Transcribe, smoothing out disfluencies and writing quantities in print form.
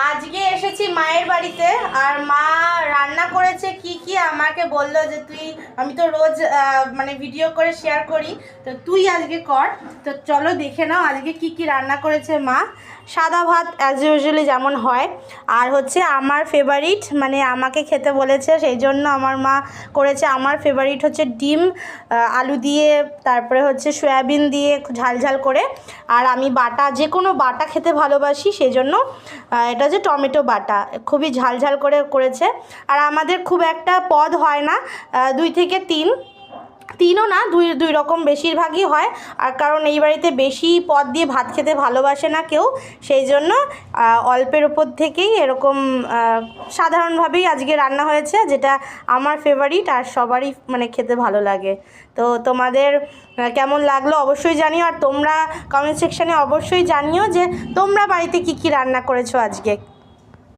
আজকে এসেছি মায়ের বাড়িতে আর মা রান্না করেছে কি কি আমাকে বললো যে আমি তো রোজ মানে ভিডিও করে শেয়ার করি, তো তুই আজকে কর। তো চলো দেখে নাও আজকে কি কি রান্না করেছে মা। সাদা ভাত অ্যাজ ইউজুয়ালি যেমন হয়, আর হচ্ছে আমার ফেভারিট মানে আমাকে খেতে বলেছে সেই জন্য আমার মা করেছে। আমার ফেভারিট হচ্ছে ডিম আলু দিয়ে, তারপরে হচ্ছে সয়াবিন দিয়ে ঝাল ঝাল করে। আর আমি বাটা যে কোনো বাটা খেতে ভালোবাসি, সেই জন্য এটা হচ্ছে টমেটো বাটা, খুবই ঝাল ঝাল করে করেছে। আর আমাদের খুব একটা পদ হয় না, 2 থেকে 3ও না, দুই রকম বেশিরভাগই হয়। আর কারণ এই বাড়িতে বেশি পদ দিয়ে ভাত খেতে ভালোবাসে না কেউ, সেই জন্য অল্পের উপর থেকেই এরকম সাধারণভাবেই আজকে রান্না হয়েছে, যেটা আমার ফেভারিট আর সবারই মানে খেতে ভালো লাগে। তো তোমাদের কেমন লাগলো অবশ্যই জানিও, আর তোমরা কমেন্ট সেকশানে অবশ্যই জানিও যে তোমরা বাড়িতে কি কি রান্না করেছো আজকে।